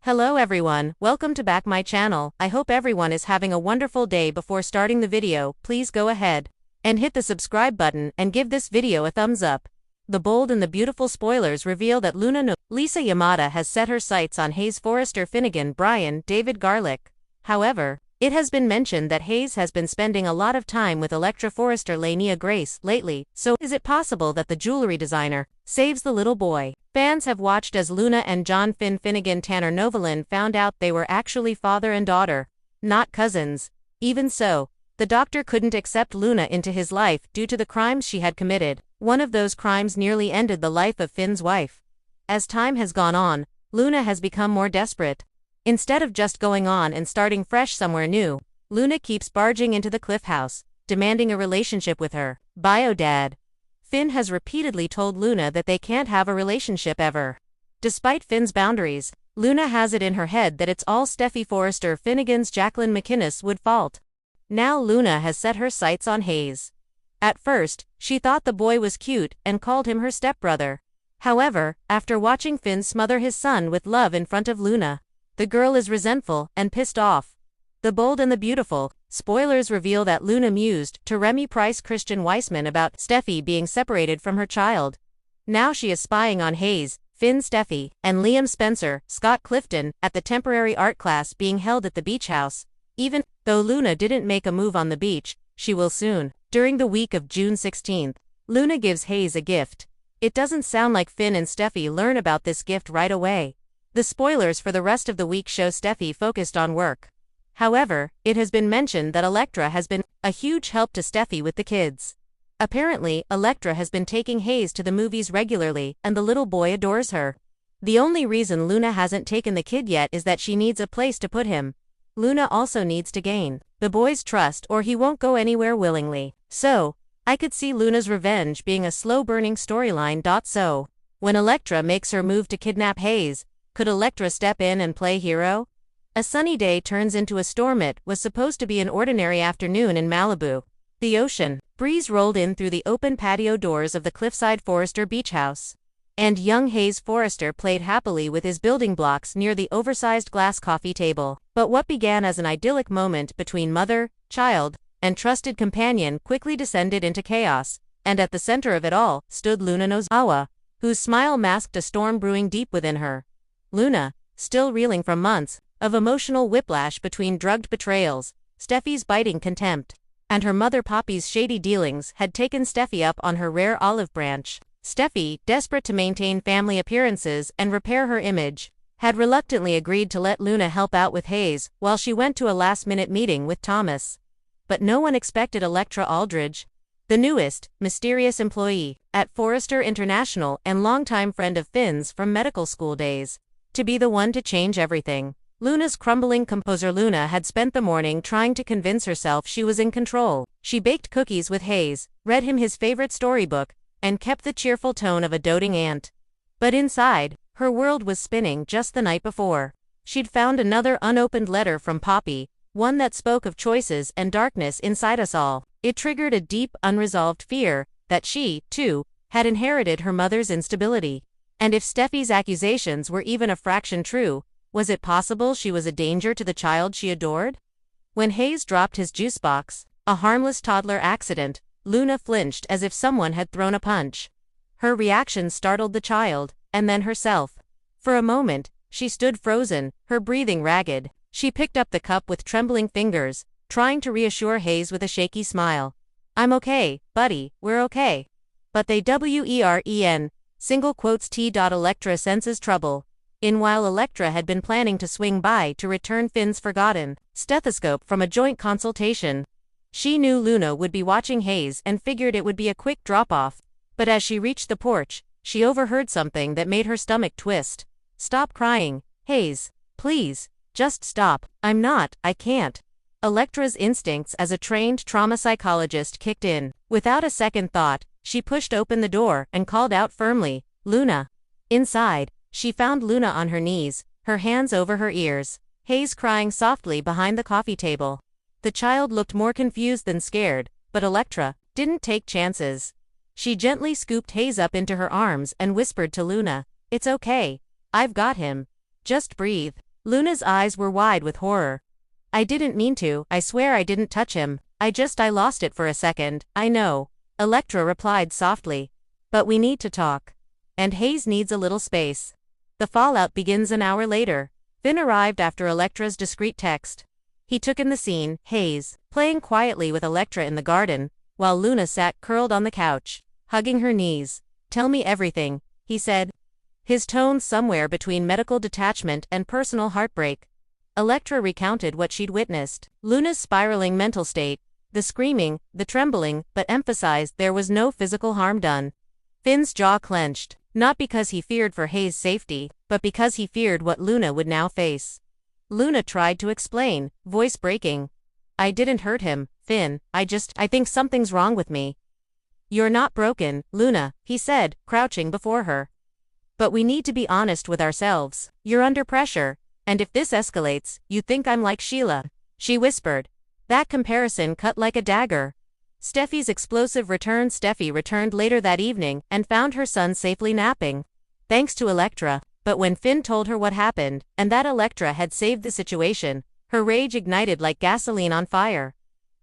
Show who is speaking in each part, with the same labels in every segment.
Speaker 1: Hello everyone, welcome to back my channel. I hope everyone is having a wonderful day. Before starting the video, please go ahead and hit the subscribe button and give this video a thumbs up. The bold and the beautiful spoilers reveal that Lisa Yamada has set her sights on Hayes Forrester Finnegan Brian David Garlick. However, it has been mentioned that Hayes has been spending a lot of time with Electra Forrester Lania Grace lately, so is it possible that the jewelry designer saves the little boy? Fans have watched as Luna and John Finnegan Tanner Novelin found out they were actually father and daughter, not cousins. Even so, the doctor couldn't accept Luna into his life due to the crimes she had committed. One of those crimes nearly ended the life of Finn's wife. As time has gone on, Luna has become more desperate. Instead of just going on and starting fresh somewhere new, Luna keeps barging into the Cliff house, demanding a relationship with her bio dad. Finn has repeatedly told Luna that they can't have a relationship ever. Despite Finn's boundaries, Luna has it in her head that it's all Steffi Forrester Finnegan's Jacqueline McInnes would fault. Now Luna has set her sights on Hayes. At first, she thought the boy was cute and called him her stepbrother. However, after watching Finn smother his son with love in front of Luna, the girl is resentful and pissed off. The bold and the beautiful spoilers reveal that Luna mused to Remy Price Christian Weissman about Steffi being separated from her child. Now she is spying on Hayes, Finn Steffi, and Liam Spencer, Scott Clifton, at the temporary art class being held at the beach house. Even though Luna didn't make a move on the beach, she will soon. During the week of June 16th, Luna gives Hayes a gift. It doesn't sound like Finn and Steffi learn about this gift right away. The spoilers for the rest of the week show Steffi focused on work. However, it has been mentioned that Electra has been a huge help to Steffi with the kids. Apparently, Electra has been taking Hayes to the movies regularly, and the little boy adores her. The only reason Luna hasn't taken the kid yet is that she needs a place to put him. Luna also needs to gain the boy's trust or he won't go anywhere willingly. So, I could see Luna's revenge being a slow-burning storyline. So, when Electra makes her move to kidnap Hayes, could Electra step in and play hero? A sunny day turns into a storm. It was supposed to be an ordinary afternoon in Malibu. The ocean breeze rolled in through the open patio doors of the Cliffside Forrester Beach House. And young Hayes Forrester played happily with his building blocks near the oversized glass coffee table. But what began as an idyllic moment between mother, child, and trusted companion quickly descended into chaos, and at the center of it all stood Luna Nozawa, whose smile masked a storm brewing deep within her. Luna, still reeling from months of emotional whiplash between drugged betrayals, Steffi's biting contempt, and her mother Poppy's shady dealings, had taken Steffi up on her rare olive branch. Steffi, desperate to maintain family appearances and repair her image, had reluctantly agreed to let Luna help out with Hayes while she went to a last-minute meeting with Thomas. But no one expected Electra Aldridge, the newest, mysterious employee at Forrester International and longtime friend of Finn's from medical school days, to be the one to change everything. Luna's crumbling composure. Luna had spent the morning trying to convince herself she was in control. She baked cookies with Hayes, read him his favorite storybook, and kept the cheerful tone of a doting aunt. But inside, her world was spinning. Just the night before, she'd found another unopened letter from Poppy, one that spoke of choices and darkness inside us all. It triggered a deep, unresolved fear that she, too, had inherited her mother's instability. And if Steffi's accusations were even a fraction true, was it possible she was a danger to the child she adored? When Hayes dropped his juice box, a harmless toddler accident, Luna flinched as if someone had thrown a punch. Her reaction startled the child, and then herself. For a moment, she stood frozen, her breathing ragged. She picked up the cup with trembling fingers, trying to reassure Hayes with a shaky smile. "I'm okay, buddy, we're okay." But they weren, single quotes T. Electra senses trouble. While Electra had been planning to swing by to return Finn's forgotten stethoscope from a joint consultation. She knew Luna would be watching Hayes and figured it would be a quick drop-off. But as she reached the porch, she overheard something that made her stomach twist. "Stop crying, Hayes. Please, just stop." I can't." Electra's instincts as a trained trauma psychologist kicked in. Without a second thought, she pushed open the door and called out firmly, "Luna." Inside, she found Luna on her knees, her hands over her ears, Hayes crying softly behind the coffee table. The child looked more confused than scared, but Electra didn't take chances. She gently scooped Hayes up into her arms and whispered to Luna, "It's okay. I've got him. Just breathe." Luna's eyes were wide with horror. I didn't mean to, I swear I didn't touch him, I lost it for a second, I know. Electra replied softly. But we need to talk. And Hayes needs a little space. The fallout begins an hour later. Finn arrived after Electra's discreet text. He took in the scene, Hayes, playing quietly with Electra in the garden, while Luna sat curled on the couch, hugging her knees. Tell me everything, he said. His tone somewhere between medical detachment and personal heartbreak. Electra recounted what she'd witnessed. Luna's spiraling mental state, the screaming, the trembling, but emphasized there was no physical harm done. Finn's jaw clenched, not because he feared for Hayes' safety, but because he feared what Luna would now face. Luna tried to explain, voice breaking. I didn't hurt him, Finn, I think something's wrong with me. You're not broken, Luna, he said, crouching before her. But we need to be honest with ourselves. You're under pressure, and if this escalates, you think I'm like Sheila, she whispered. That comparison cut like a dagger. Steffi returned later that evening and found her son safely napping. Thanks to Electra. But when Finn told her what happened, and that Electra had saved the situation, her rage ignited like gasoline on fire.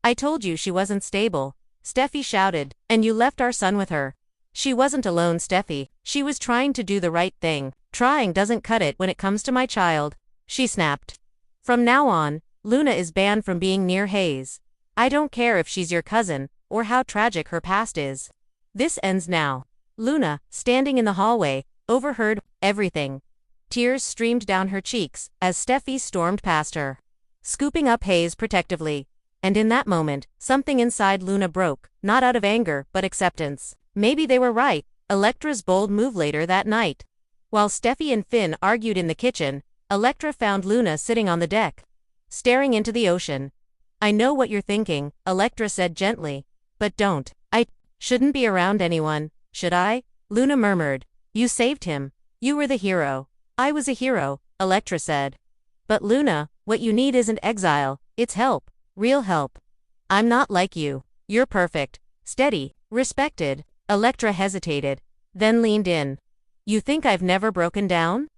Speaker 1: I told you she wasn't stable, Steffi shouted, and you left our son with her. She wasn't alone, Steffi. She was trying to do the right thing. Trying doesn't cut it when it comes to my child, she snapped. From now on, Luna is banned from being near Hayes. I don't care if she's your cousin, or how tragic her past is. This ends now. Luna, standing in the hallway, overheard everything. Tears streamed down her cheeks as Steffi stormed past her, scooping up Hayes protectively. And in that moment, something inside Luna broke, not out of anger but acceptance. Maybe they were right. Electra's bold move later that night. While Steffi and Finn argued in the kitchen, Electra found Luna sitting on the deck, staring into the ocean. I know what you're thinking, Electra said gently. But don't. I shouldn't be around anyone, should I? Luna murmured. You saved him. You were the hero. I was a hero, Electra said. But Luna, what you need isn't exile, it's help. Real help. I'm not like you. You're perfect, steady, respected. Electra hesitated, then leaned in. You think I've never broken down?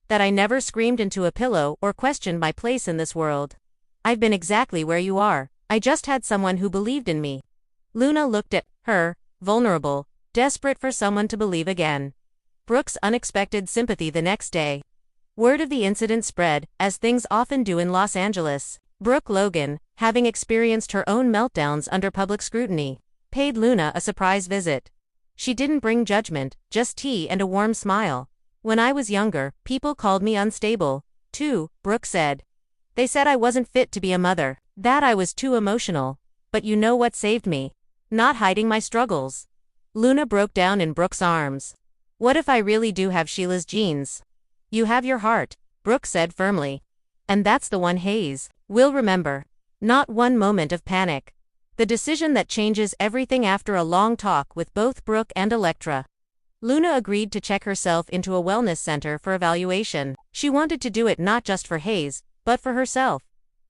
Speaker 1: That I never screamed into a pillow or questioned my place in this world? I've been exactly where you are. I just had someone who believed in me. Luna looked at her, vulnerable, desperate for someone to believe again. Brooke's unexpected sympathy the next day. Word of the incident spread, as things often do in Los Angeles. Brooke Logan, having experienced her own meltdowns under public scrutiny, paid Luna a surprise visit. She didn't bring judgment, just tea and a warm smile. When I was younger, people called me unstable, too, Brooke said. They said I wasn't fit to be a mother, that I was too emotional. But you know what saved me? Not hiding my struggles. Luna broke down in Brooke's arms. What if I really do have Sheila's genes? You have your heart, Brooke said firmly. And that's the one Hayes will remember. Not one moment of panic. The decision that changes everything after a long talk with both Brooke and Electra. Luna agreed to check herself into a wellness center for evaluation. She wanted to do it not just for Hayes, but for herself.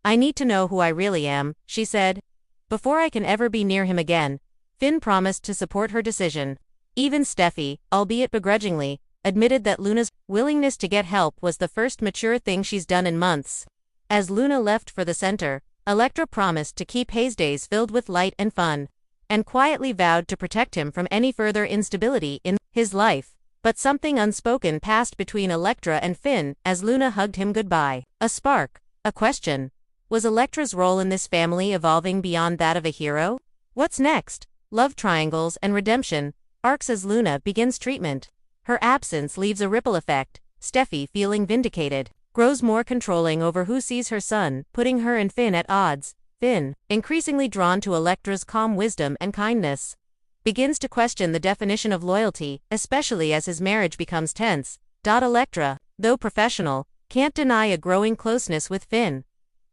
Speaker 1: I need to know who I really am, she said. Before I can ever be near him again. Finn promised to support her decision. Even Steffi, albeit begrudgingly, admitted that Luna's willingness to get help was the first mature thing she's done in months. As Luna left for the center, Electra promised to keep Hayes' days filled with light and fun, and quietly vowed to protect him from any further instability in his life. But something unspoken passed between Electra and Finn as Luna hugged him goodbye. A spark, a question. Was Electra's role in this family evolving beyond that of a hero? What's next? Love triangles and redemption arcs as Luna begins treatment. Her absence leaves a ripple effect. Steffi, feeling vindicated, grows more controlling over who sees her son, putting her and Finn at odds. Finn, increasingly drawn to Electra's calm wisdom and kindness, begins to question the definition of loyalty, especially as his marriage becomes tense. Electra, though professional, can't deny a growing closeness with Finn.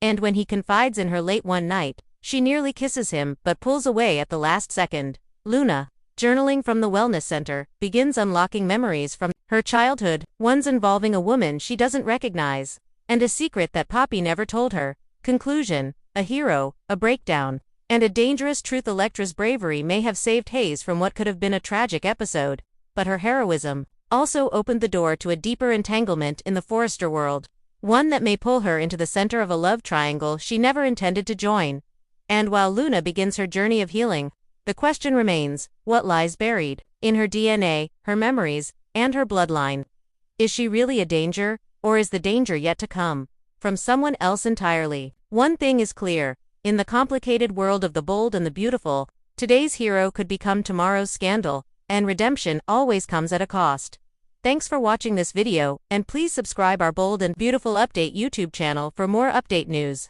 Speaker 1: And when he confides in her late one night, she nearly kisses him but pulls away at the last second. Luna, journaling from the wellness center, begins unlocking memories from her childhood, ones involving a woman she doesn't recognize, and a secret that Poppy never told her. Conclusion, a hero, a breakdown, and a dangerous truth. Electra's bravery may have saved Hayes from what could have been a tragic episode, but her heroism also opened the door to a deeper entanglement in the Forrester world. One that may pull her into the center of a love triangle she never intended to join. And while Luna begins her journey of healing, the question remains, what lies buried in her DNA, her memories, and her bloodline? Is she really a danger, or is the danger yet to come from someone else entirely? One thing is clear, in the complicated world of the bold and the beautiful, today's hero could become tomorrow's scandal, and redemption always comes at a cost. Thanks for watching this video, and please subscribe our Bold and Beautiful Update YouTube channel for more update news.